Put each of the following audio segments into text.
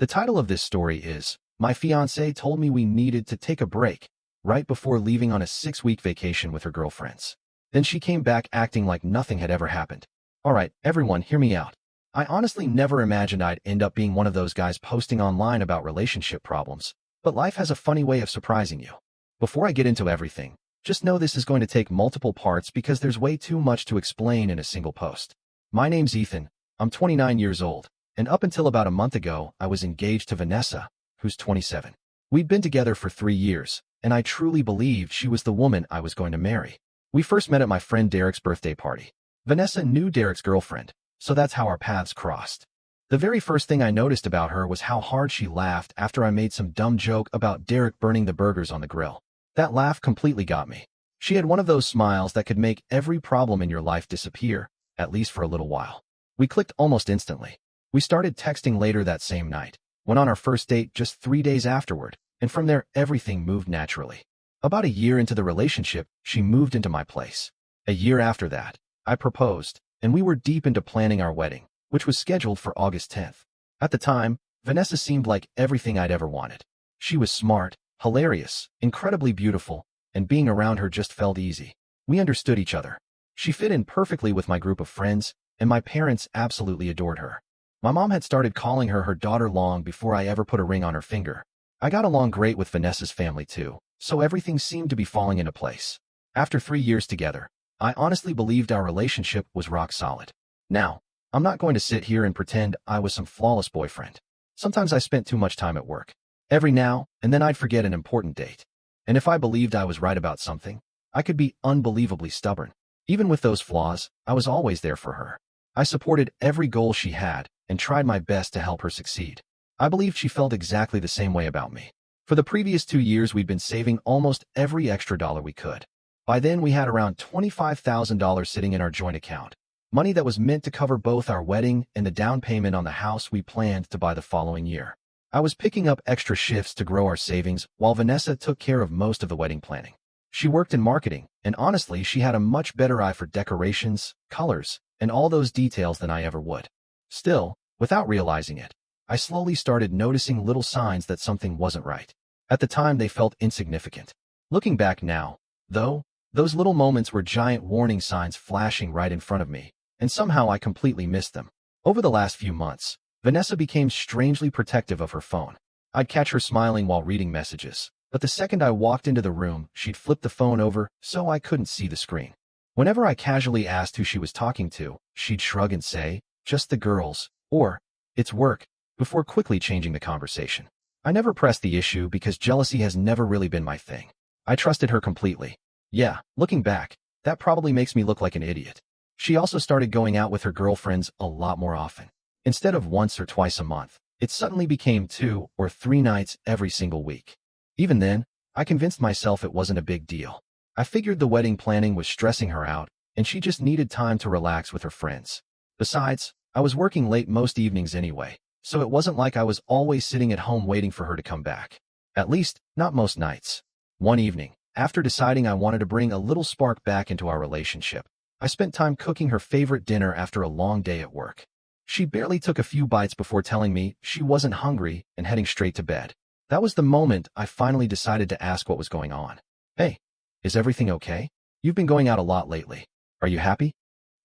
The title of this story is, My Fiancé Told Me We Needed to Take a Break right before leaving on a 6-week vacation with her girlfriends. Then she came back acting like nothing had ever happened. Alright, everyone, hear me out. I honestly never imagined I'd end up being one of those guys posting online about relationship problems, but life has a funny way of surprising you. Before I get into everything, just know this is going to take multiple parts because there's way too much to explain in a single post. My name's Ethan, I'm 29 years old, and up until about a month ago, I was engaged to Vanessa, who's 27. We'd been together for 3 years, and I truly believed she was the woman I was going to marry. We first met at my friend Derek's birthday party. Vanessa knew Derek's girlfriend, so that's how our paths crossed. The very first thing I noticed about her was how hard she laughed after I made some dumb joke about Derek burning the burgers on the grill. That laugh completely got me. She had one of those smiles that could make every problem in your life disappear, at least for a little while. We clicked almost instantly. We started texting later that same night, went on our first date just 3 days afterward, and from there everything moved naturally. About a year into the relationship, she moved into my place. A year after that, I proposed, and we were deep into planning our wedding, which was scheduled for August 10th. At the time, Vanessa seemed like everything I'd ever wanted. She was smart, hilarious, incredibly beautiful, and being around her just felt easy. We understood each other. She fit in perfectly with my group of friends, and my parents absolutely adored her. My mom had started calling her daughter long before I ever put a ring on her finger. I got along great with Vanessa's family too, so everything seemed to be falling into place. After 3 years together, I honestly believed our relationship was rock solid. Now, I'm not going to sit here and pretend I was some flawless boyfriend. Sometimes I spent too much time at work. Every now and then I'd forget an important date. And if I believed I was right about something, I could be unbelievably stubborn. Even with those flaws, I was always there for her. I supported every goal she had and tried my best to help her succeed. I believed she felt exactly the same way about me. For the previous 2 years, we'd been saving almost every extra dollar we could. By then, we had around $25,000 sitting in our joint account, money that was meant to cover both our wedding and the down payment on the house we planned to buy the following year. I was picking up extra shifts to grow our savings while Vanessa took care of most of the wedding planning. She worked in marketing, and honestly, she had a much better eye for decorations, colors, and all those details than I ever would. Still, without realizing it, I slowly started noticing little signs that something wasn't right. At the time, they felt insignificant. Looking back now, though, those little moments were giant warning signs flashing right in front of me, and somehow I completely missed them. Over the last few months, Vanessa became strangely protective of her phone. I'd catch her smiling while reading messages, but the second I walked into the room, she'd flip the phone over so I couldn't see the screen. Whenever I casually asked who she was talking to, she'd shrug and say, "Just the girls," or, "It's work," before quickly changing the conversation. I never pressed the issue because jealousy has never really been my thing. I trusted her completely. Yeah, looking back, that probably makes me look like an idiot. She also started going out with her girlfriends a lot more often. Instead of once or twice a month, it suddenly became 2 or 3 nights every single week. Even then, I convinced myself it wasn't a big deal. I figured the wedding planning was stressing her out, and she just needed time to relax with her friends. Besides, I was working late most evenings anyway, so it wasn't like I was always sitting at home waiting for her to come back. At least, not most nights. One evening, after deciding I wanted to bring a little spark back into our relationship, I spent time cooking her favorite dinner after a long day at work. She barely took a few bites before telling me she wasn't hungry and heading straight to bed. That was the moment I finally decided to ask what was going on. "Hey, is everything okay? You've been going out a lot lately. Are you happy?"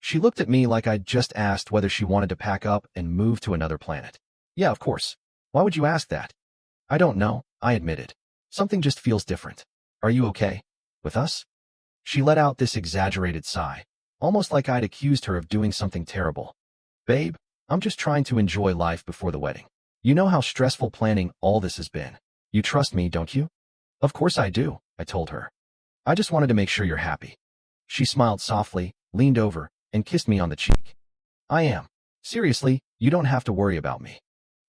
She looked at me like I'd just asked whether she wanted to pack up and move to another planet. "Yeah, of course. Why would you ask that?" "I don't know," I admitted. "Something just feels different. Are you okay with us?" She let out this exaggerated sigh, almost like I'd accused her of doing something terrible. "Babe, I'm just trying to enjoy life before the wedding. You know how stressful planning all this has been. You trust me, don't you?" "Of course I do," I told her. "I just wanted to make sure you're happy." She smiled softly, leaned over, and kissed me on the cheek. "I am. Seriously, you don't have to worry about me."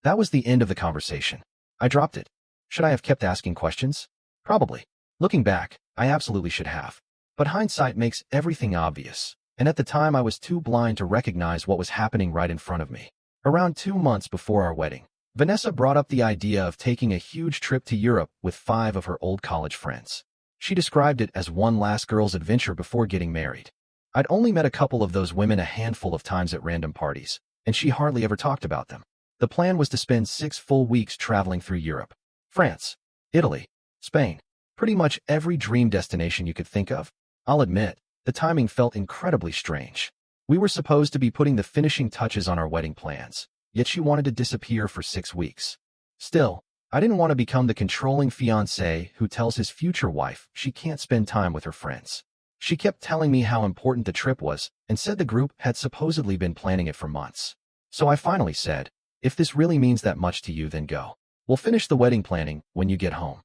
That was the end of the conversation. I dropped it. Should I have kept asking questions? Probably. Looking back, I absolutely should have. But hindsight makes everything obvious, and at the time I was too blind to recognize what was happening right in front of me. Around 2 months before our wedding, Vanessa brought up the idea of taking a huge trip to Europe with 5 of her old college friends. She described it as one last girl's adventure before getting married. I'd only met a couple of those women a handful of times at random parties, and she hardly ever talked about them. The plan was to spend 6 full weeks traveling through Europe, France, Italy, Spain, pretty much every dream destination you could think of. I'll admit, the timing felt incredibly strange. We were supposed to be putting the finishing touches on our wedding plans, yet she wanted to disappear for 6 weeks. Still, I didn't want to become the controlling fiancé who tells his future wife she can't spend time with her friends. She kept telling me how important the trip was and said the group had supposedly been planning it for months. So I finally said, if this really means that much to you, then go. We'll finish the wedding planning when you get home.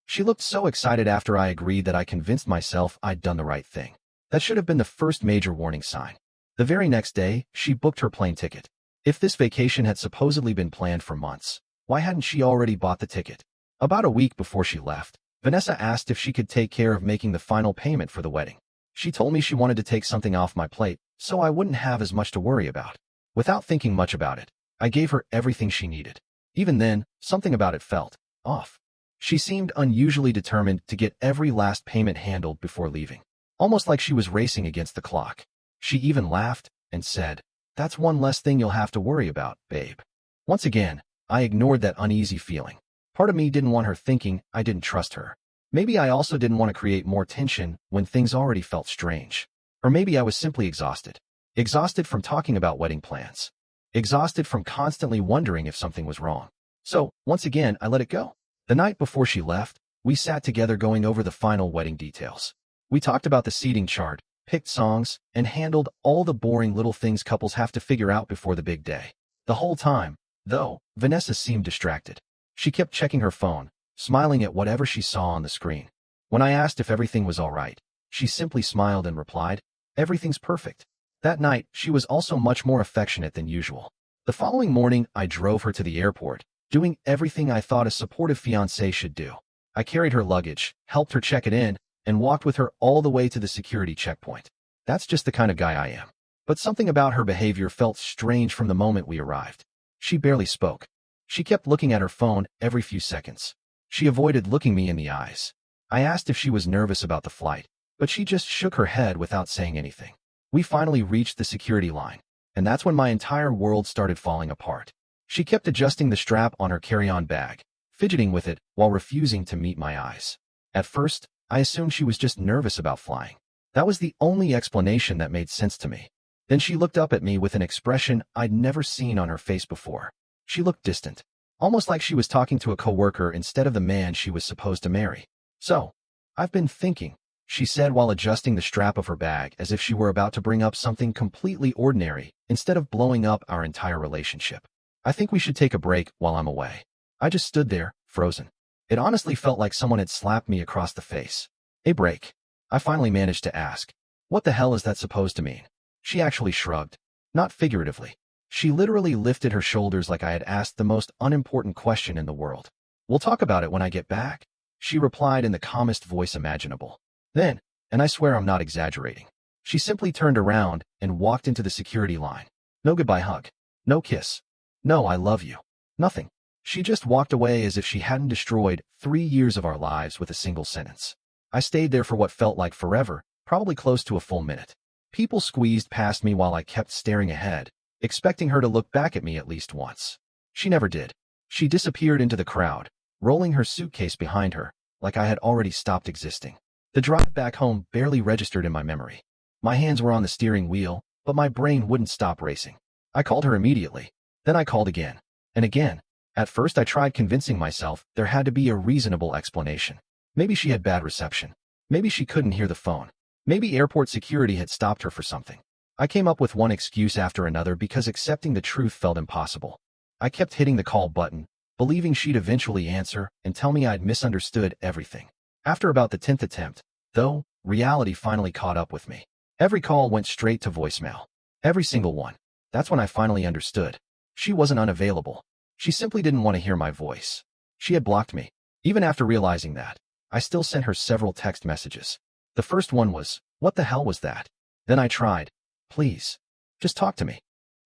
She looked so excited after I agreed that I convinced myself I'd done the right thing. That should have been the first major warning sign. The very next day, she booked her plane ticket. If this vacation had supposedly been planned for months, why hadn't she already bought the ticket? About a week before she left, Vanessa asked if she could take care of making the final payment for the wedding. She told me she wanted to take something off my plate, so I wouldn't have as much to worry about. Without thinking much about it, I gave her everything she needed. Even then, something about it felt off. She seemed unusually determined to get every last payment handled before leaving, almost like she was racing against the clock. She even laughed and said, "That's one less thing you'll have to worry about, babe." Once again, I ignored that uneasy feeling. Part of me didn't want her thinking I didn't trust her. Maybe I also didn't want to create more tension when things already felt strange. Or maybe I was simply exhausted. Exhausted from talking about wedding plans. Exhausted from constantly wondering if something was wrong. So, once again, I let it go. The night before she left, we sat together going over the final wedding details. We talked about the seating chart, picked songs, and handled all the boring little things couples have to figure out before the big day. The whole time, though, Vanessa seemed distracted. She kept checking her phone, smiling at whatever she saw on the screen. When I asked if everything was all right, she simply smiled and replied, "Everything's perfect." That night, she was also much more affectionate than usual. The following morning, I drove her to the airport, doing everything I thought a supportive fiancé should do. I carried her luggage, helped her check it in, and walked with her all the way to the security checkpoint. That's just the kind of guy I am. But something about her behavior felt strange from the moment we arrived. She barely spoke. She kept looking at her phone every few seconds. She avoided looking me in the eyes. I asked if she was nervous about the flight, but she just shook her head without saying anything. We finally reached the security line, and that's when my entire world started falling apart. She kept adjusting the strap on her carry-on bag, fidgeting with it while refusing to meet my eyes. At first, I assumed she was just nervous about flying. That was the only explanation that made sense to me. Then she looked up at me with an expression I'd never seen on her face before. She looked distant, almost like she was talking to a coworker instead of the man she was supposed to marry. "So, I've been thinking," she said while adjusting the strap of her bag as if she were about to bring up something completely ordinary instead of blowing up our entire relationship. "I think we should take a break while I'm away." I just stood there, frozen. It honestly felt like someone had slapped me across the face. "A break?" I finally managed to ask. "What the hell is that supposed to mean?" She actually shrugged. Not figuratively. She literally lifted her shoulders like I had asked the most unimportant question in the world. "We'll talk about it when I get back," she replied in the calmest voice imaginable. Then, and I swear I'm not exaggerating, she simply turned around and walked into the security line. No goodbye hug. No kiss. No "I love you." Nothing. She just walked away as if she hadn't destroyed 3 years of our lives with a single sentence. I stayed there for what felt like forever, probably close to a full minute. People squeezed past me while I kept staring ahead, expecting her to look back at me at least once. She never did. She disappeared into the crowd, rolling her suitcase behind her, like I had already stopped existing. The drive back home barely registered in my memory. My hands were on the steering wheel, but my brain wouldn't stop racing. I called her immediately. Then I called again. And again. At first I tried convincing myself there had to be a reasonable explanation. Maybe she had bad reception. Maybe she couldn't hear the phone. Maybe airport security had stopped her for something. I came up with one excuse after another because accepting the truth felt impossible. I kept hitting the call button, believing she'd eventually answer and tell me I'd misunderstood everything. After about the 10th attempt, though, reality finally caught up with me. Every call went straight to voicemail. Every single one. That's when I finally understood. She wasn't unavailable. She simply didn't want to hear my voice. She had blocked me. Even after realizing that, I still sent her several text messages. The first one was, "What the hell was that?" Then I tried, "Please, just talk to me."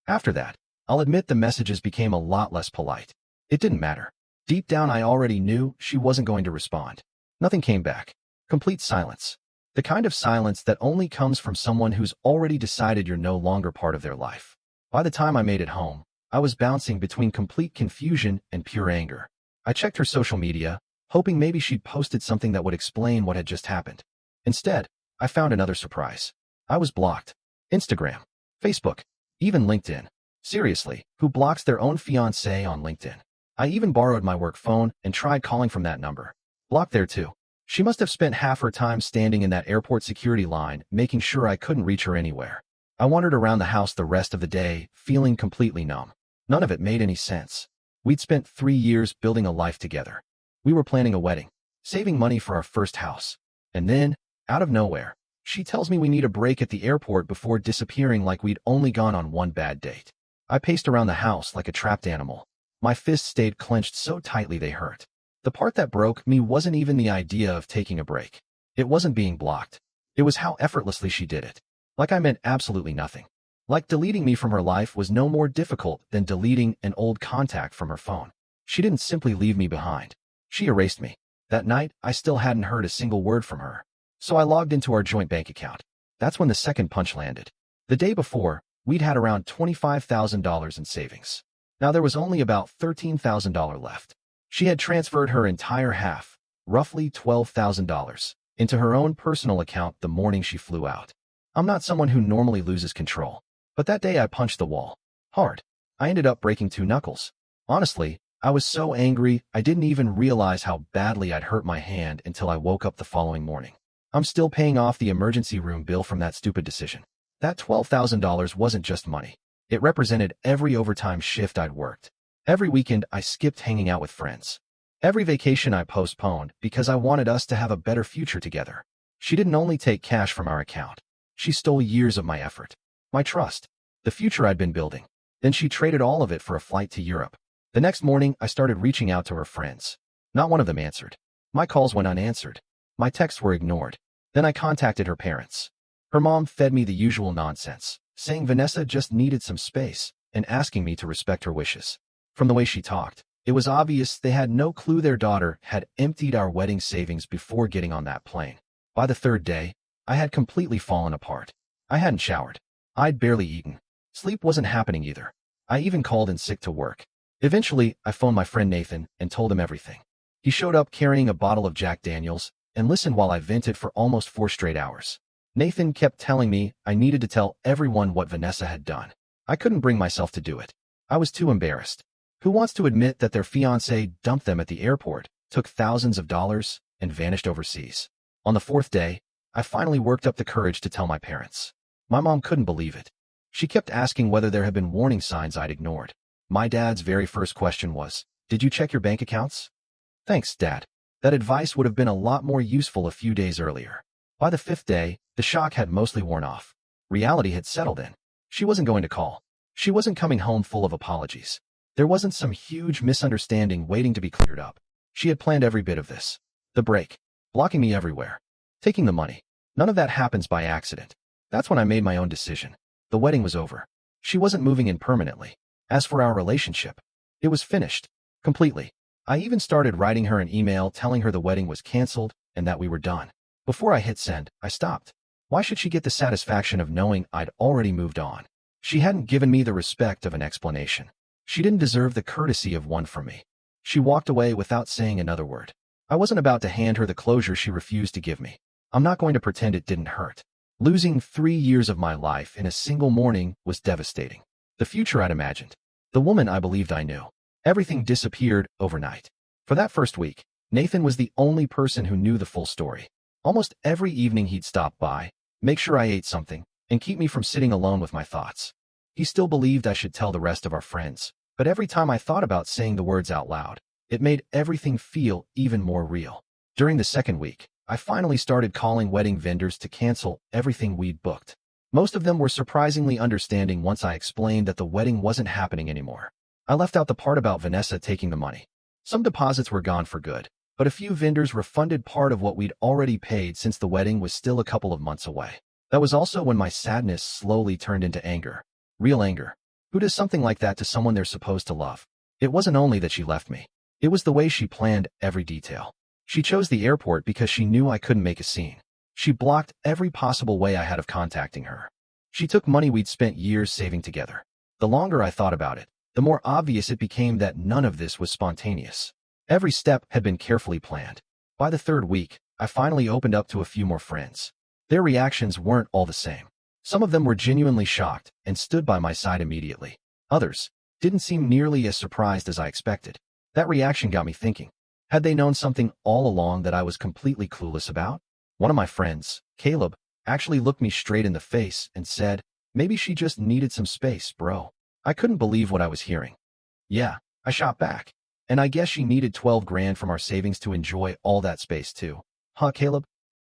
After that, I'll admit the messages became a lot less polite. It didn't matter. Deep down I already knew she wasn't going to respond. Nothing came back. Complete silence. The kind of silence that only comes from someone who's already decided you're no longer part of their life. By the time I made it home, I was bouncing between complete confusion and pure anger. I checked her social media, hoping maybe she'd posted something that would explain what had just happened. Instead, I found another surprise. I was blocked. Instagram, Facebook, even LinkedIn. Seriously, who blocks their own fiancé on LinkedIn? I even borrowed my work phone and tried calling from that number. Blocked there too. She must have spent half her time standing in that airport security line, making sure I couldn't reach her anywhere. I wandered around the house the rest of the day, feeling completely numb. None of it made any sense. We'd spent 3 years building a life together. We were planning a wedding, saving money for our first house. And then, out of nowhere, she tells me we need a break at the airport before disappearing like we'd only gone on one bad date. I paced around the house like a trapped animal. My fists stayed clenched so tightly they hurt. The part that broke me wasn't even the idea of taking a break. It wasn't being blocked. It was how effortlessly she did it. Like I meant absolutely nothing. Like deleting me from her life was no more difficult than deleting an old contact from her phone. She didn't simply leave me behind. She erased me. That night, I still hadn't heard a single word from her. So I logged into our joint bank account. That's when the second punch landed. The day before, we'd had around $25,000 in savings. Now there was only about $13,000 left. She had transferred her entire half, roughly $12,000, into her own personal account the morning she flew out. I'm not someone who normally loses control, but that day I punched the wall. Hard. I ended up breaking 2 knuckles. Honestly, I was so angry I didn't even realize how badly I'd hurt my hand until I woke up the following morning. I'm still paying off the emergency room bill from that stupid decision. That $12,000 wasn't just money. It represented every overtime shift I'd worked. Every weekend I skipped hanging out with friends. Every vacation I postponed because I wanted us to have a better future together. She didn't only take cash from our account. She stole years of my effort, my trust, the future I'd been building. Then she traded all of it for a flight to Europe. The next morning, I started reaching out to her friends. Not one of them answered. My calls went unanswered. My texts were ignored. Then I contacted her parents. Her mom fed me the usual nonsense, saying Vanessa just needed some space and asking me to respect her wishes. From the way she talked, it was obvious they had no clue their daughter had emptied our wedding savings before getting on that plane. By the 3rd day, I had completely fallen apart. I hadn't showered. I'd barely eaten. Sleep wasn't happening either. I even called in sick to work. Eventually, I phoned my friend Nathan and told him everything. He showed up carrying a bottle of Jack Daniels and listened while I vented for almost 4 straight hours. Nathan kept telling me I needed to tell everyone what Vanessa had done. I couldn't bring myself to do it. I was too embarrassed. Who wants to admit that their fiancé dumped them at the airport, took thousands of dollars, and vanished overseas? On the 4th day, I finally worked up the courage to tell my parents. My mom couldn't believe it. She kept asking whether there had been warning signs I'd ignored. My dad's very first question was, "Did you check your bank accounts?" Thanks, Dad. That advice would have been a lot more useful a few days earlier. By the 5th day, the shock had mostly worn off. Reality had settled in. She wasn't going to call. She wasn't coming home full of apologies. There wasn't some huge misunderstanding waiting to be cleared up. She had planned every bit of this. The break. Blocking me everywhere. Taking the money. None of that happens by accident. That's when I made my own decision. The wedding was over. She wasn't moving in permanently. As for our relationship, it was finished. Completely. I even started writing her an email telling her the wedding was canceled and that we were done. Before I hit send, I stopped. Why should she get the satisfaction of knowing I'd already moved on? She hadn't given me the respect of an explanation. She didn't deserve the courtesy of one from me. She walked away without saying another word. I wasn't about to hand her the closure she refused to give me. I'm not going to pretend it didn't hurt. Losing 3 years of my life in a single morning was devastating. The future I'd imagined. The woman I believed I knew. Everything disappeared overnight. For that first week, Nathan was the only person who knew the full story. Almost every evening he'd stop by, make sure I ate something, and keep me from sitting alone with my thoughts. He still believed I should tell the rest of our friends, but every time I thought about saying the words out loud, it made everything feel even more real. During the 2nd week, I finally started calling wedding vendors to cancel everything we'd booked. Most of them were surprisingly understanding once I explained that the wedding wasn't happening anymore. I left out the part about Vanessa taking the money. Some deposits were gone for good, but a few vendors refunded part of what we'd already paid since the wedding was still a couple of months away. That was also when my sadness slowly turned into anger. Real anger. Who does something like that to someone they're supposed to love? It wasn't only that she left me. It was the way she planned every detail. She chose the airport because she knew I couldn't make a scene. She blocked every possible way I had of contacting her. She took money we'd spent years saving together. The longer I thought about it, the more obvious it became that none of this was spontaneous. Every step had been carefully planned. By the third week, I finally opened up to a few more friends. Their reactions weren't all the same. Some of them were genuinely shocked and stood by my side immediately. Others didn't seem nearly as surprised as I expected. That reaction got me thinking. Had they known something all along that I was completely clueless about? One of my friends, Caleb, actually looked me straight in the face and said, "Maybe she just needed some space, bro." I couldn't believe what I was hearing. Yeah, I shot back. And I guess she needed 12 grand from our savings to enjoy all that space too. Huh, Caleb?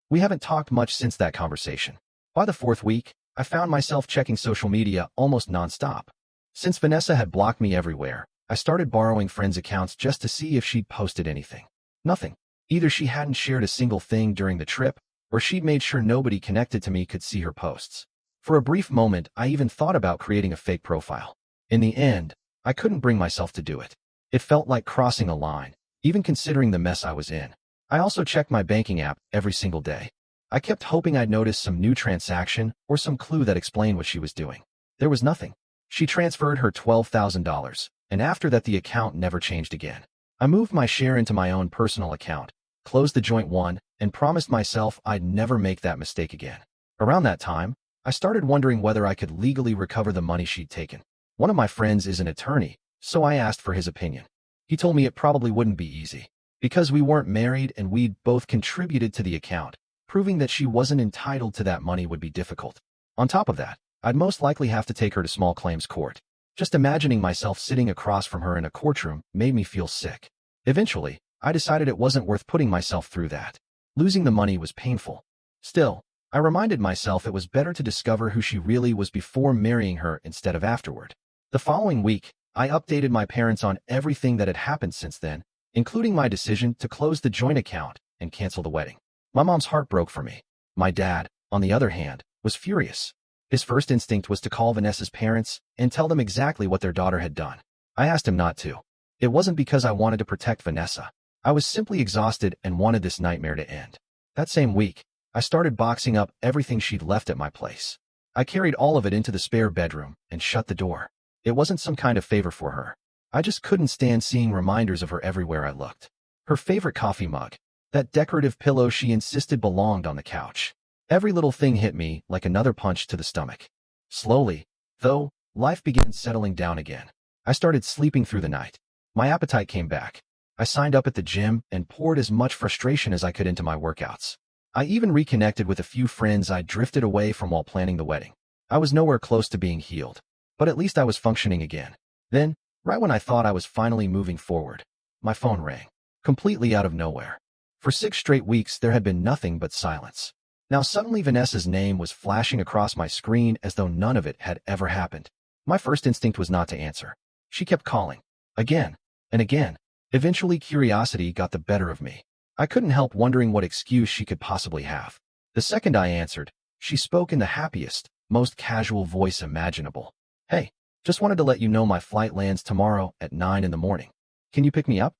We haven't talked much since that conversation. By the fourth week, I found myself checking social media almost nonstop. Since Vanessa had blocked me everywhere, I started borrowing friends' accounts just to see if she'd posted anything. Nothing. Either she hadn't shared a single thing during the trip, or she'd made sure nobody connected to me could see her posts. For a brief moment, I even thought about creating a fake profile. In the end, I couldn't bring myself to do it. It felt like crossing a line, even considering the mess I was in. I also checked my banking app every single day. I kept hoping I'd notice some new transaction or some clue that explained what she was doing. There was nothing. She transferred her $12,000, and after that the account never changed again. I moved my share into my own personal account, closed the joint one, and promised myself I'd never make that mistake again. Around that time, I started wondering whether I could legally recover the money she'd taken. One of my friends is an attorney, so I asked for his opinion. He told me it probably wouldn't be easy, because we weren't married and we'd both contributed to the account. Proving that she wasn't entitled to that money would be difficult. On top of that, I'd most likely have to take her to small claims court. Just imagining myself sitting across from her in a courtroom made me feel sick. Eventually, I decided it wasn't worth putting myself through that. Losing the money was painful. Still, I reminded myself it was better to discover who she really was before marrying her instead of afterward. The following week, I updated my parents on everything that had happened since then, including my decision to close the joint account and cancel the wedding. My mom's heart broke for me. My dad, on the other hand, was furious. His first instinct was to call Vanessa's parents and tell them exactly what their daughter had done. I asked him not to. It wasn't because I wanted to protect Vanessa. I was simply exhausted and wanted this nightmare to end. That same week, I started boxing up everything she'd left at my place. I carried all of it into the spare bedroom and shut the door. It wasn't some kind of favor for her. I just couldn't stand seeing reminders of her everywhere I looked. Her favorite coffee mug, that decorative pillow she insisted belonged on the couch. Every little thing hit me like another punch to the stomach. Slowly, though, life began settling down again. I started sleeping through the night. My appetite came back. I signed up at the gym and poured as much frustration as I could into my workouts. I even reconnected with a few friends I'd drifted away from while planning the wedding. I was nowhere close to being healed, but at least I was functioning again. Then, right when I thought I was finally moving forward, my phone rang, completely out of nowhere. For 6 straight weeks, there had been nothing but silence. Now suddenly Vanessa's name was flashing across my screen as though none of it had ever happened. My first instinct was not to answer. She kept calling, again and again. Eventually curiosity got the better of me. I couldn't help wondering what excuse she could possibly have. The second I answered, she spoke in the happiest, most casual voice imaginable. "Hey, just wanted to let you know my flight lands tomorrow at 9 in the morning. Can you pick me up?"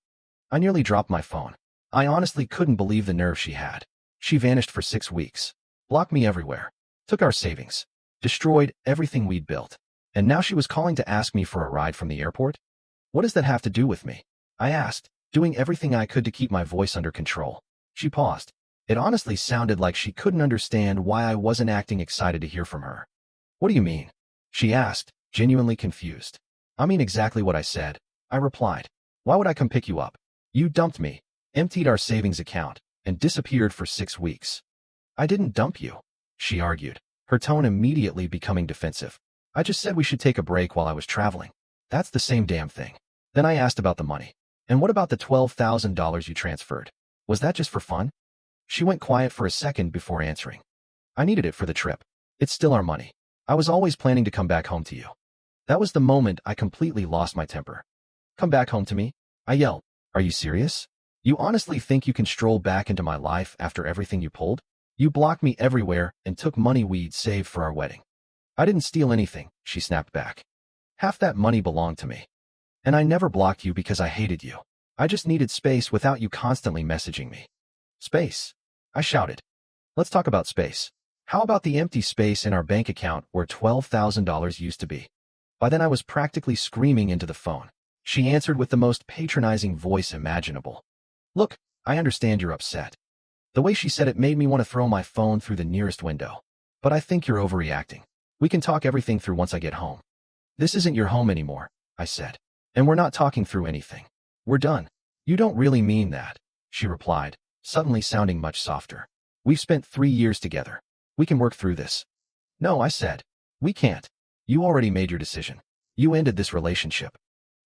I nearly dropped my phone. I honestly couldn't believe the nerve she had. She vanished for 6 weeks, blocked me everywhere, took our savings, destroyed everything we'd built, and now she was calling to ask me for a ride from the airport? What does that have to do with me? I asked, doing everything I could to keep my voice under control. She paused. It honestly sounded like she couldn't understand why I wasn't acting excited to hear from her. "What do you mean?" she asked, genuinely confused. "I mean exactly what I said," I replied. "Why would I come pick you up? You dumped me, emptied our savings account, and disappeared for 6 weeks. "I didn't dump you," she argued, her tone immediately becoming defensive. "I just said we should take a break while I was traveling. That's the same damn thing." Then I asked about the money. "And what about the $12,000 you transferred? Was that just for fun?" She went quiet for a second before answering. "I needed it for the trip. It's still our money. I was always planning to come back home to you." That was the moment I completely lost my temper. "Come back home to me?" I yelled. "Are you serious? You honestly think you can stroll back into my life after everything you pulled? You blocked me everywhere and took money we'd saved for our wedding." "I didn't steal anything," she snapped back. "Half that money belonged to me. And I never blocked you because I hated you. I just needed space without you constantly messaging me." "Space?" I shouted. "Let's talk about space. How about the empty space in our bank account where $12,000 used to be?" By then I was practically screaming into the phone. She answered with the most patronizing voice imaginable. Look, I understand you're upset. The way she said it made me want to throw my phone through the nearest window. But I think you're overreacting. We can talk everything through once I get home. This isn't your home anymore, I said. And we're not talking through anything. We're done. You don't really mean that, she replied, suddenly sounding much softer. We've spent 3 years together. We can work through this. No, I said. We can't. You already made your decision. You ended this relationship.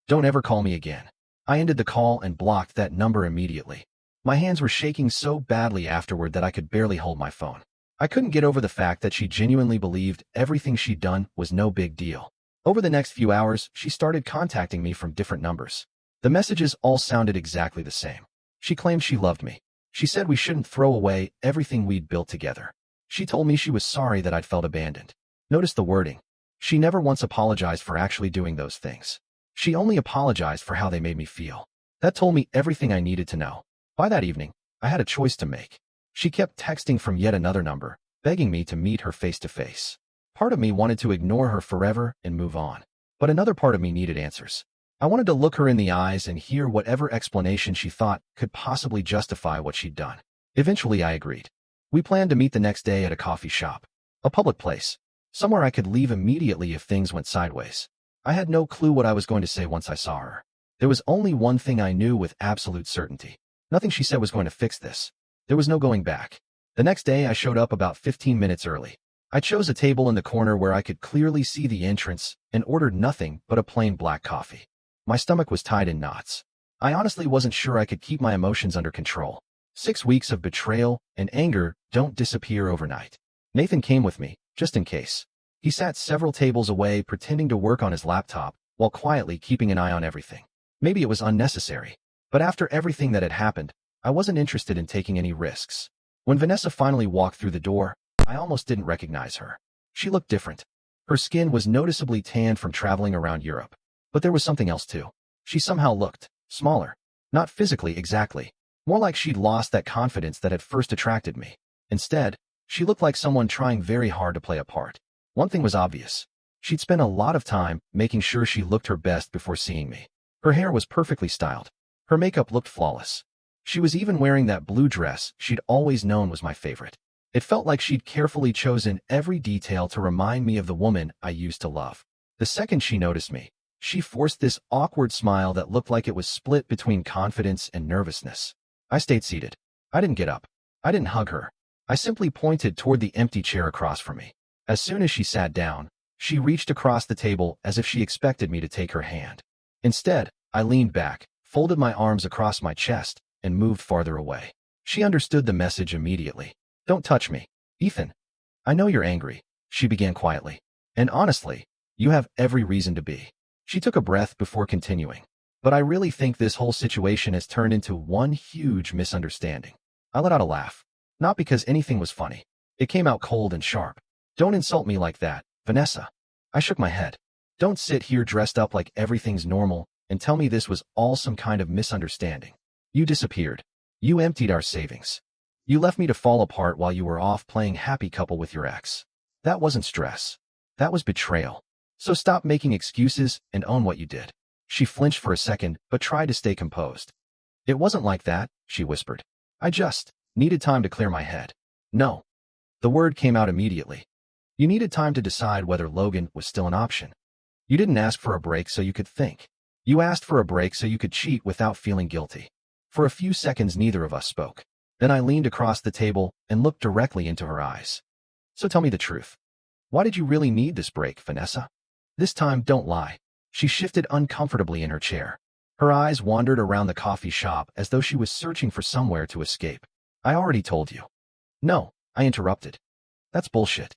Don't ever call me again. I ended the call and blocked that number immediately. My hands were shaking so badly afterward that I could barely hold my phone. I couldn't get over the fact that she genuinely believed everything she'd done was no big deal. Over the next few hours, she started contacting me from different numbers. The messages all sounded exactly the same. She claimed she loved me. She said we shouldn't throw away everything we'd built together. She told me she was sorry that I'd felt abandoned. Notice the wording. She never once apologized for actually doing those things. She only apologized for how they made me feel. That told me everything I needed to know. By that evening, I had a choice to make. She kept texting from yet another number, begging me to meet her face to face. Part of me wanted to ignore her forever and move on. But another part of me needed answers. I wanted to look her in the eyes and hear whatever explanation she thought could possibly justify what she'd done. Eventually, I agreed. We planned to meet the next day at a coffee shop. A public place. Somewhere I could leave immediately if things went sideways. I had no clue what I was going to say once I saw her. There was only one thing I knew with absolute certainty. Nothing she said was going to fix this. There was no going back. The next day, I showed up about 15 minutes early. I chose a table in the corner where I could clearly see the entrance and ordered nothing but a plain black coffee. My stomach was tied in knots. I honestly wasn't sure I could keep my emotions under control. 6 weeks of betrayal and anger don't disappear overnight. Nathan came with me, just in case. He sat several tables away pretending to work on his laptop while quietly keeping an eye on everything. Maybe it was unnecessary. But after everything that had happened, I wasn't interested in taking any risks. When Vanessa finally walked through the door, I almost didn't recognize her. She looked different. Her skin was noticeably tanned from traveling around Europe. But there was something else too. She somehow looked smaller. Not physically exactly. More like she'd lost that confidence that had first attracted me. Instead, she looked like someone trying very hard to play a part. One thing was obvious. She'd spent a lot of time making sure she looked her best before seeing me. Her hair was perfectly styled. Her makeup looked flawless. She was even wearing that blue dress she'd always known was my favorite. It felt like she'd carefully chosen every detail to remind me of the woman I used to love. The second she noticed me, she forced this awkward smile that looked like it was split between confidence and nervousness. I stayed seated. I didn't get up. I didn't hug her. I simply pointed toward the empty chair across from me. As soon as she sat down, she reached across the table as if she expected me to take her hand. Instead, I leaned back, folded my arms across my chest, and moved farther away. She understood the message immediately. Don't touch me, Ethan. I know you're angry, she began quietly. And honestly, you have every reason to be. She took a breath before continuing. But I really think this whole situation has turned into one huge misunderstanding. I let out a laugh. Not because anything was funny. It came out cold and sharp. Don't insult me like that, Vanessa. I shook my head. Don't sit here dressed up like everything's normal and tell me this was all some kind of misunderstanding. You disappeared. You emptied our savings. You left me to fall apart while you were off playing happy couple with your ex. That wasn't stress. That was betrayal. So stop making excuses and own what you did. She flinched for a second, but tried to stay composed. It wasn't like that, she whispered. I just needed time to clear my head. No. The word came out immediately. You needed time to decide whether Logan was still an option. You didn't ask for a break so you could think. You asked for a break so you could cheat without feeling guilty. For a few seconds, neither of us spoke. Then I leaned across the table and looked directly into her eyes. So tell me the truth. Why did you really need this break, Vanessa? This time, don't lie. She shifted uncomfortably in her chair. Her eyes wandered around the coffee shop as though she was searching for somewhere to escape. I already told you. No, I interrupted. That's bullshit.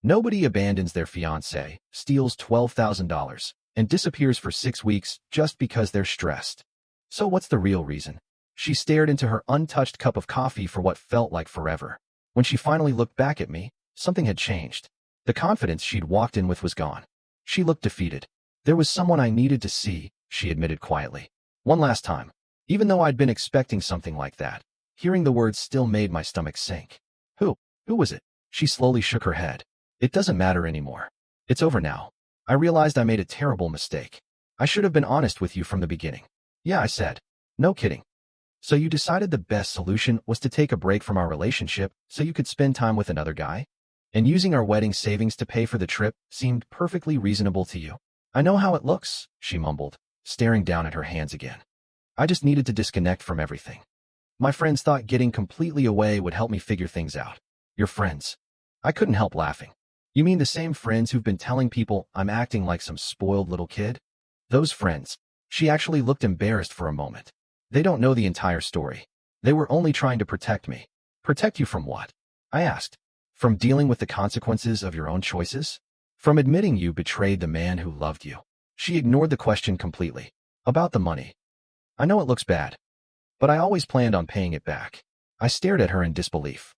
Nobody abandons their fiancé, steals $12,000, and disappears for 6 weeks just because they're stressed. So what's the real reason? She stared into her untouched cup of coffee for what felt like forever. When she finally looked back at me, something had changed. The confidence she'd walked in with was gone. She looked defeated. There was someone I needed to see, she admitted quietly. One last time. Even though I'd been expecting something like that, hearing the words still made my stomach sink. Who? Who was it? She slowly shook her head. It doesn't matter anymore. It's over now. I realized I made a terrible mistake. I should have been honest with you from the beginning. Yeah, I said. No kidding. So you decided the best solution was to take a break from our relationship so you could spend time with another guy? And using our wedding savings to pay for the trip seemed perfectly reasonable to you. I know how it looks, she mumbled, staring down at her hands again. I just needed to disconnect from everything. My friends thought getting completely away would help me figure things out. Your friends? I couldn't help laughing. You mean the same friends who've been telling people I'm acting like some spoiled little kid? Those friends. She actually looked embarrassed for a moment. They don't know the entire story. They were only trying to protect me. Protect you from what? I asked. From dealing with the consequences of your own choices? From admitting you betrayed the man who loved you. She ignored the question completely. About the money. I know it looks bad, but I always planned on paying it back. I stared at her in disbelief.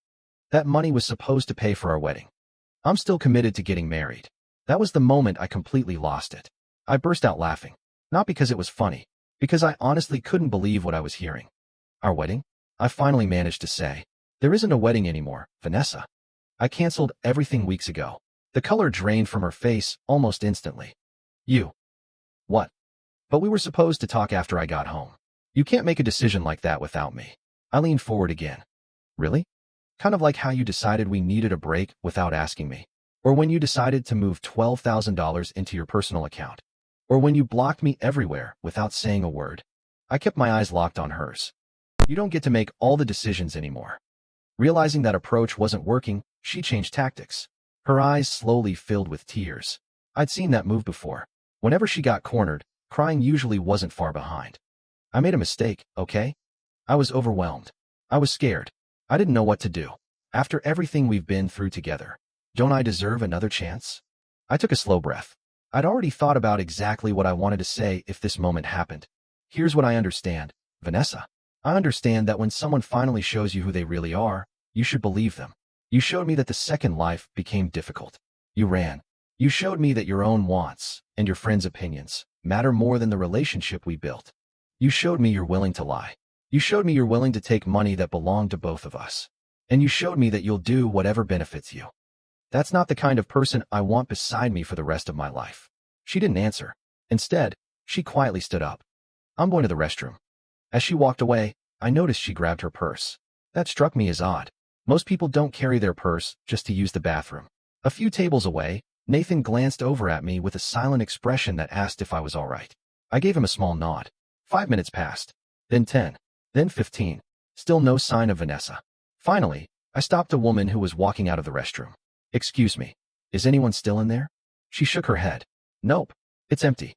That money was supposed to pay for our wedding. I'm still committed to getting married. That was the moment I completely lost it. I burst out laughing. Not because it was funny, because I honestly couldn't believe what I was hearing. Our wedding? I finally managed to say. There isn't a wedding anymore, Vanessa. I canceled everything weeks ago. The color drained from her face almost instantly. You. What? But we were supposed to talk after I got home. You can't make a decision like that without me. I leaned forward again. Really? Kind of like how you decided we needed a break without asking me. Or when you decided to move $12,000 into your personal account. Or when you blocked me everywhere without saying a word. I kept my eyes locked on hers. You don't get to make all the decisions anymore. Realizing that approach wasn't working, she changed tactics. Her eyes slowly filled with tears. I'd seen that move before. Whenever she got cornered, crying usually wasn't far behind. I made a mistake, okay? I was overwhelmed. I was scared. I didn't know what to do. After everything we've been through together, don't I deserve another chance? I took a slow breath. I'd already thought about exactly what I wanted to say if this moment happened. Here's what I understand, Vanessa. I understand that when someone finally shows you who they really are, you should believe them. You showed me that the second life became difficult. You ran. You showed me that your own wants and your friends' opinions matter more than the relationship we built. You showed me you're willing to lie. You showed me you're willing to take money that belonged to both of us. And you showed me that you'll do whatever benefits you. That's not the kind of person I want beside me for the rest of my life. She didn't answer. Instead, she quietly stood up. I'm going to the restroom. As she walked away, I noticed she grabbed her purse. That struck me as odd. Most people don't carry their purse just to use the bathroom. A few tables away, Nathan glanced over at me with a silent expression that asked if I was all right. I gave him a small nod. 5 minutes passed. Then 10. Then 15. Still no sign of Vanessa. Finally, I stopped a woman who was walking out of the restroom. Excuse me. Is anyone still in there? She shook her head. Nope. It's empty.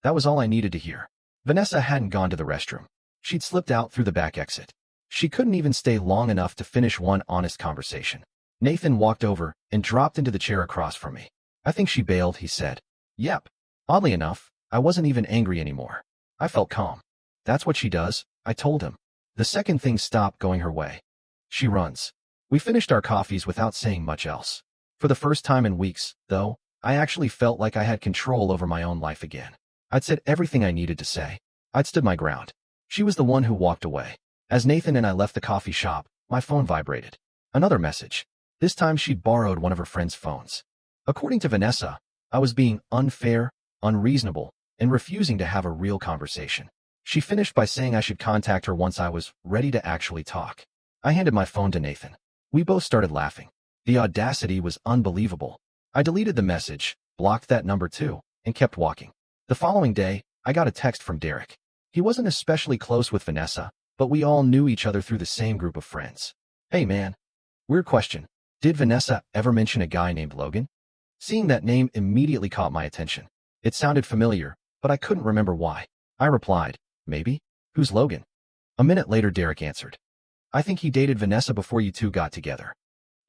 That was all I needed to hear. Vanessa hadn't gone to the restroom. She'd slipped out through the back exit. She couldn't even stay long enough to finish one honest conversation. Nathan walked over and dropped into the chair across from me. I think she bailed, he said. Yep. Oddly enough, I wasn't even angry anymore. I felt calm. That's what she does, I told him. The second things stopped going her way. She runs. We finished our coffees without saying much else. For the first time in weeks, though, I actually felt like I had control over my own life again. I'd said everything I needed to say. I'd stood my ground. She was the one who walked away. As Nathan and I left the coffee shop, my phone vibrated. Another message. This time she'd borrowed one of her friend's phones. According to Vanessa, I was being unfair, unreasonable, and refusing to have a real conversation. She finished by saying I should contact her once I was ready to actually talk. I handed my phone to Nathan. We both started laughing. The audacity was unbelievable. I deleted the message, blocked that number too, and kept walking. The following day, I got a text from Derek. He wasn't especially close with Vanessa, but we all knew each other through the same group of friends. Hey man. Weird question. Did Vanessa ever mention a guy named Logan? Seeing that name immediately caught my attention. It sounded familiar, but I couldn't remember why. I replied, maybe? Who's Logan? A minute later Derek answered. I think he dated Vanessa before you two got together.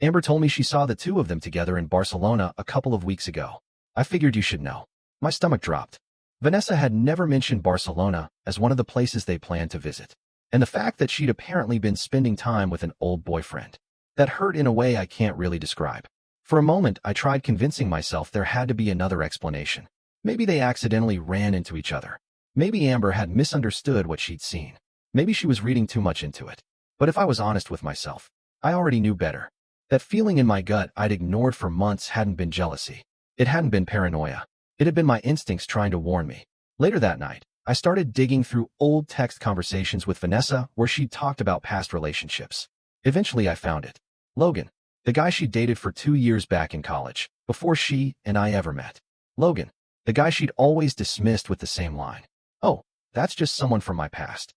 Amber told me she saw the two of them together in Barcelona a couple of weeks ago. I figured you should know. My stomach dropped. Vanessa had never mentioned Barcelona as one of the places they planned to visit. And the fact that she'd apparently been spending time with an old boyfriend. That hurt in a way I can't really describe. For a moment, I tried convincing myself there had to be another explanation. Maybe they accidentally ran into each other. Maybe Amber had misunderstood what she'd seen. Maybe she was reading too much into it. But if I was honest with myself, I already knew better. That feeling in my gut I'd ignored for months hadn't been jealousy. It hadn't been paranoia. It had been my instincts trying to warn me. Later that night, I started digging through old text conversations with Vanessa where she'd talked about past relationships. Eventually I found it. Logan, the guy she dated for 2 years back in college, before she and I ever met. Logan, the guy she'd always dismissed with the same line. Oh, that's just someone from my past.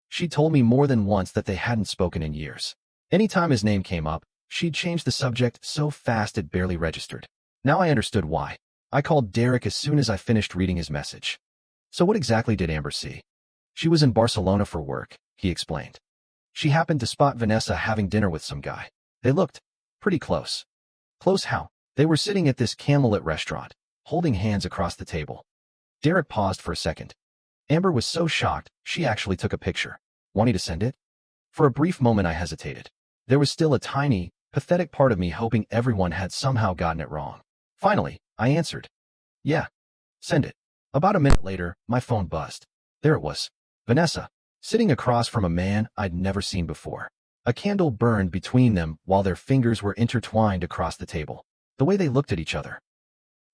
She told me more than once that they hadn't spoken in years. Anytime his name came up, she'd change the subject so fast it barely registered. Now I understood why. I called Derek as soon as I finished reading his message. So what exactly did Amber see? She was in Barcelona for work, he explained. She happened to spot Vanessa having dinner with some guy. They looked pretty close. Close how? They were sitting at this candlelit restaurant, holding hands across the table. Derek paused for a second. Amber was so shocked, she actually took a picture. Want me to send it? For a brief moment I hesitated. There was still a tiny, pathetic part of me hoping everyone had somehow gotten it wrong. Finally, I answered. Yeah. Send it. About a minute later, my phone buzzed. There it was. Vanessa, sitting across from a man I'd never seen before. A candle burned between them while their fingers were intertwined across the table. The way they looked at each other.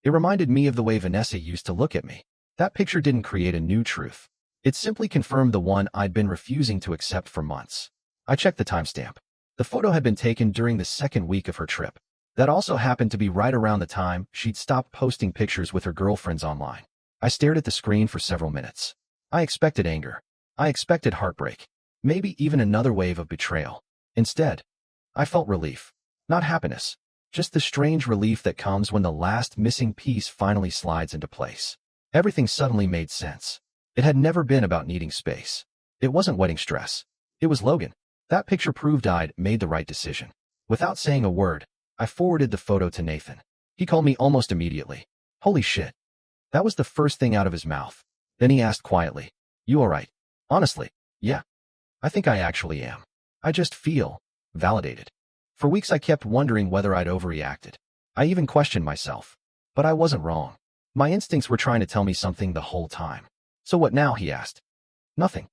It reminded me of the way Vanessa used to look at me. That picture didn't create a new truth. It simply confirmed the one I'd been refusing to accept for months. I checked the timestamp. The photo had been taken during the second week of her trip. That also happened to be right around the time she'd stopped posting pictures with her girlfriends online. I stared at the screen for several minutes. I expected anger. I expected heartbreak. Maybe even another wave of betrayal. Instead, I felt relief. Not happiness. Just the strange relief that comes when the last missing piece finally slides into place. Everything suddenly made sense. It had never been about needing space. It wasn't wedding stress. It was Logan. That picture proved I'd made the right decision. Without saying a word, I forwarded the photo to Nathan. He called me almost immediately. Holy shit. That was the first thing out of his mouth. Then he asked quietly, "You alright?" Honestly, yeah. I think I actually am. I just feel validated. For weeks I kept wondering whether I'd overreacted. I even questioned myself. But I wasn't wrong. My instincts were trying to tell me something the whole time. So what now, he asked. Nothing.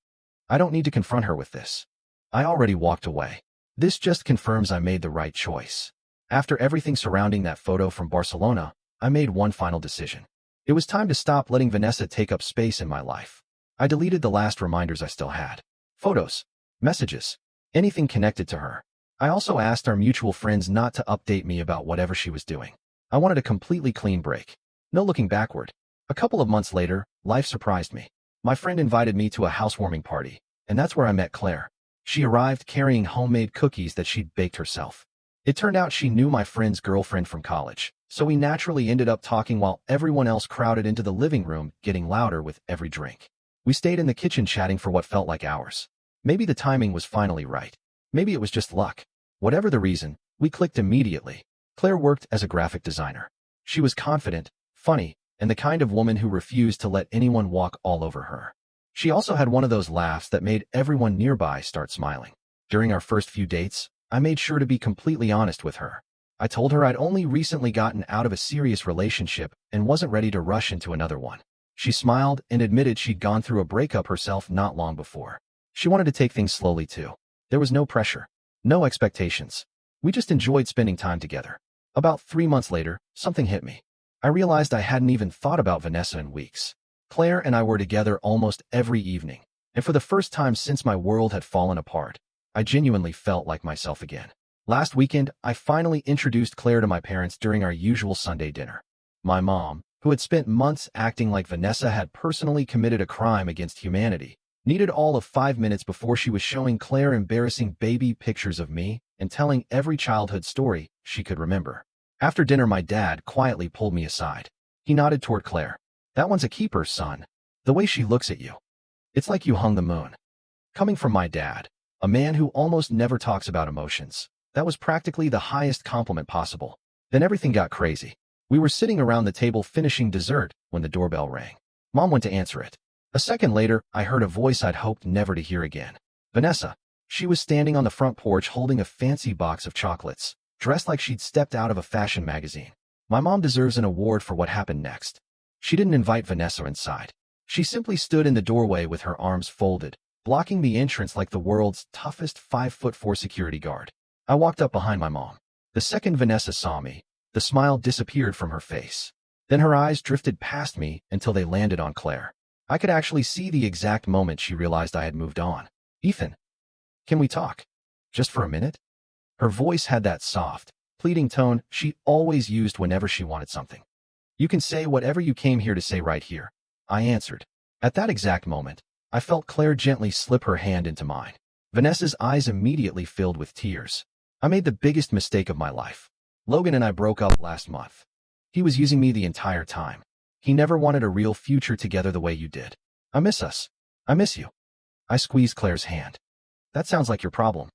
I don't need to confront her with this. I already walked away. This just confirms I made the right choice. After everything surrounding that photo from Barcelona, I made one final decision. It was time to stop letting Vanessa take up space in my life. I deleted the last reminders I still had. Photos, messages, anything connected to her. I also asked our mutual friends not to update me about whatever she was doing. I wanted a completely clean break. No looking backward. A couple of months later, life surprised me. My friend invited me to a housewarming party, and that's where I met Claire. She arrived carrying homemade cookies that she'd baked herself. It turned out she knew my friend's girlfriend from college, so we naturally ended up talking while everyone else crowded into the living room, getting louder with every drink. We stayed in the kitchen chatting for what felt like hours. Maybe the timing was finally right. Maybe it was just luck. Whatever the reason, we clicked immediately. Claire worked as a graphic designer. She was confident, funny, and the kind of woman who refused to let anyone walk all over her. She also had one of those laughs that made everyone nearby start smiling. During our first few dates, I made sure to be completely honest with her. I told her I'd only recently gotten out of a serious relationship and wasn't ready to rush into another one. She smiled and admitted she'd gone through a breakup herself not long before. She wanted to take things slowly too. There was no pressure, no expectations. We just enjoyed spending time together. About 3 months later, something hit me. I realized I hadn't even thought about Vanessa in weeks. Claire and I were together almost every evening, and for the first time since my world had fallen apart, I genuinely felt like myself again. Last weekend, I finally introduced Claire to my parents during our usual Sunday dinner. My mom, who had spent months acting like Vanessa had personally committed a crime against humanity, needed all of 5 minutes before she was showing Claire embarrassing baby pictures of me and telling every childhood story she could remember. After dinner, my dad quietly pulled me aside. He nodded toward Claire. "That one's a keeper, son. The way she looks at you. It's like you hung the moon." Coming from my dad, a man who almost never talks about emotions, that was practically the highest compliment possible. Then everything got crazy. We were sitting around the table finishing dessert when the doorbell rang. Mom went to answer it. A second later, I heard a voice I'd hoped never to hear again. Vanessa. She was standing on the front porch holding a fancy box of chocolates, dressed like she'd stepped out of a fashion magazine. My mom deserves an award for what happened next. She didn't invite Vanessa inside. She simply stood in the doorway with her arms folded, blocking the entrance like the world's toughest 5'4" security guard. I walked up behind my mom. The second Vanessa saw me, the smile disappeared from her face. Then her eyes drifted past me until they landed on Claire. I could actually see the exact moment she realized I had moved on. Ethan, can we talk? Just for a minute? Her voice had that soft, pleading tone she always used whenever she wanted something. You can say whatever you came here to say right here, I answered. At that exact moment, I felt Claire gently slip her hand into mine. Vanessa's eyes immediately filled with tears. I made the biggest mistake of my life. Logan and I broke up last month. He was using me the entire time. He never wanted a real future together the way you did. I miss us. I miss you. I squeezed Claire's hand. That sounds like your problem.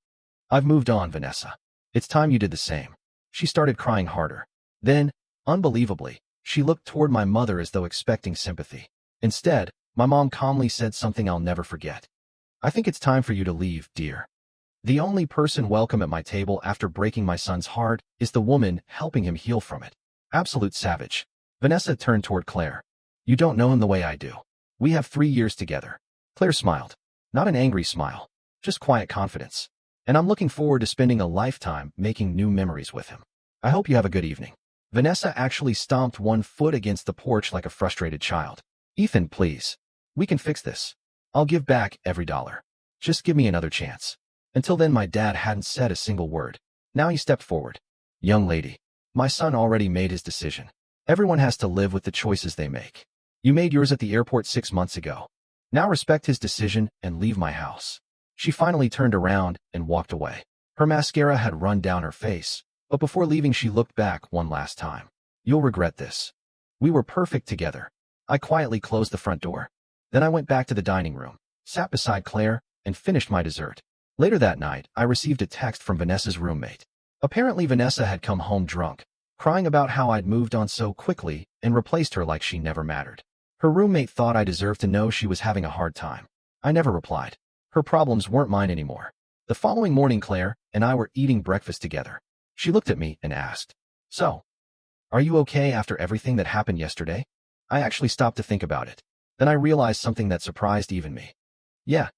I've moved on, Vanessa. It's time you did the same. She started crying harder. Then, unbelievably, she looked toward my mother as though expecting sympathy. Instead, my mom calmly said something I'll never forget. I think it's time for you to leave, dear. The only person welcome at my table after breaking my son's heart is the woman helping him heal from it. Absolute savage. Vanessa turned toward Claire. You don't know him the way I do. We have 3 years together. Claire smiled. Not an angry smile, just quiet confidence. And I'm looking forward to spending a lifetime making new memories with him. I hope you have a good evening. Vanessa actually stomped one foot against the porch like a frustrated child. Ethan, please. We can fix this. I'll give back every dollar. Just give me another chance. Until then, my dad hadn't said a single word. Now he stepped forward. Young lady, my son already made his decision. Everyone has to live with the choices they make. You made yours at the airport 6 months ago. Now respect his decision and leave my house. She finally turned around and walked away. Her mascara had run down her face, but before leaving she looked back one last time. You'll regret this. We were perfect together. I quietly closed the front door. Then I went back to the dining room, sat beside Claire, and finished my dessert. Later that night, I received a text from Vanessa's roommate. Apparently Vanessa had come home drunk, crying about how I'd moved on so quickly and replaced her like she never mattered. Her roommate thought I deserved to know she was having a hard time. I never replied. Her problems weren't mine anymore. The following morning, Claire and I were eating breakfast together. She looked at me and asked, So, are you okay after everything that happened yesterday? I actually stopped to think about it. Then I realized something that surprised even me. Yeah,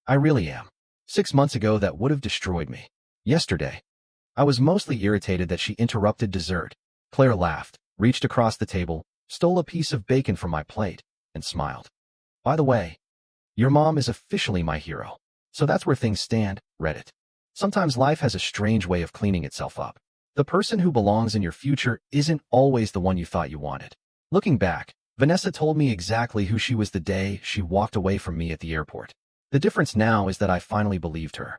I really am. 6 months ago that would have destroyed me. Yesterday, I was mostly irritated that she interrupted dessert. Claire laughed, reached across the table, stole a piece of bacon from my plate, and smiled. By the way, your mom is officially my hero. So that's where things stand, Reddit. Sometimes life has a strange way of cleaning itself up. The person who belongs in your future isn't always the one you thought you wanted. Looking back, Vanessa told me exactly who she was the day she walked away from me at the airport. The difference now is that I finally believed her.